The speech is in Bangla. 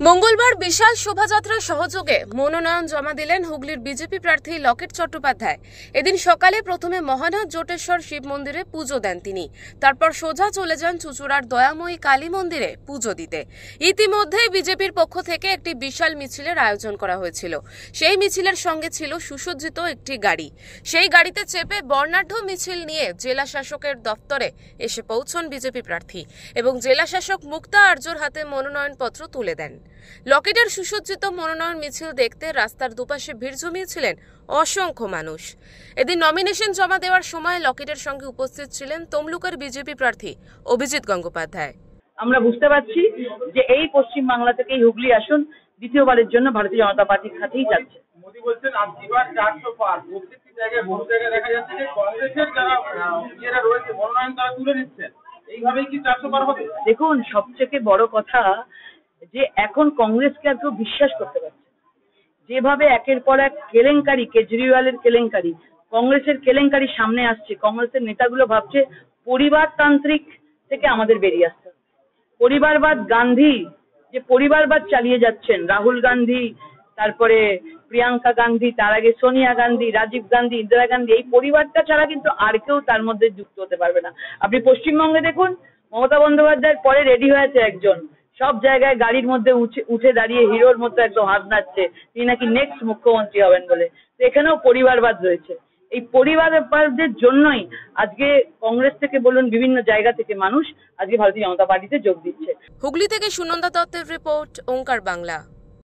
মঙ্গলবার বিশাল শোভাযাত্রার সহযোগে মনোনয়ন জমা দিলেন হুগলির বিজেপি প্রার্থী লকেট চট্টোপাধ্যায়। এদিন সকালে প্রথমে মহানাথ জোটেশ্বর শিব মন্দিরে পুজো দেন তিনি। তারপর সোজা চলে যান চুঁচুড়ার দয়াময়ী কালী মন্দিরে পুজো দিতে। ইতিমধ্যেই বিজেপির পক্ষ থেকে একটি বিশাল মিছিলের আয়োজন করা হয়েছিল। সেই মিছিলের সঙ্গে ছিল সুসজ্জিত একটি গাড়ি। সেই গাড়িতে চেপে বর্ণাঢ্য মিছিল নিয়ে জেলা শাসকের দফতরে এসে পৌঁছন বিজেপি প্রার্থী এবং জেলা শাসক মুক্তা আর্যর হাতে মনোনয়নপত্র তুলে দেন। লকেটের সুসজ্জিত মনোনয়ন মিছিল দেখতে রাস্তার দুপাশে ভিড় জমিয়েছিলেন অসংখ্য মানুষ। এদিন নমিনেশন জমা দেওয়ার সময় লকেটের সঙ্গে উপস্থিত ছিলেন তমলুকের বিজেপি প্রার্থী অভিজিৎ গঙ্গোপাধ্যায়। আমরা বুঝতে পারছি যে এই পশ্চিম বাংলা থেকেই হুগলি আসন দ্বিতীয়বারের জন্য ভারতীয় জনতা পার্টির হাতেই যাচ্ছে। মোদী বলছেন আজকেবার 400 পার। প্রত্যেকটি জায়গায় বহু জায়গায় দেখা যাচ্ছে যে কংগ্রেসের যারা রয়েছে মনোনয়ন তারা তুলে নিচ্ছেন। এইভাবেই কি 400 পার হবে? দেখুন, সবথেকে বড় কথা যে এখন কংগ্রেসকে আর কেউ বিশ্বাস করতে পারছে। যেভাবে একের পর এক কেলেঙ্কারি, কেজরিওয়ালের কেলেঙ্কারি, কংগ্রেসের কেলেঙ্কারি সামনে আসছে, কংগ্রেসের নেতাগুলো ভাবছে পরিবারতান্ত্রিক থেকে আমাদের বেরিয়ে আসতে হবে। পরিবারবাদ, গান্ধী যে পরিবারবাদ চালিয়ে যাচ্ছেন, রাহুল গান্ধী, তারপরে প্রিয়াঙ্কা গান্ধী, তার আগে সোনিয়া গান্ধী, রাজীব গান্ধী, ইন্দিরা গান্ধী, এই পরিবারটা ছাড়া কিন্তু আর কেউ তার মধ্যে যুক্ত হতে পারবে না। আপনি পশ্চিমবঙ্গে দেখুন, মমতা বন্দ্যোপাধ্যায়ের পরে রেডি হয়েছে একজন, সব জায়গায় গাড়ির মধ্যে উঠে দাঁড়িয়ে হিরোর মতো একদম হাত নাড়ছে, তিনি নাকি নেক্সট মুখ্যমন্ত্রী হবেন বলে। তো এখানেও পরিবারবাদ রয়েছে। এই পরিবারবাদের জন্যই আজকে কংগ্রেস থেকে বলুন, বিভিন্ন জায়গা থেকে মানুষ আজকে ভারতীয় জনতা পার্টিতে যোগ দিচ্ছে। হুগলি থেকে সুনন্দা দত্তের রিপোর্ট, ওঙ্কার বাংলা।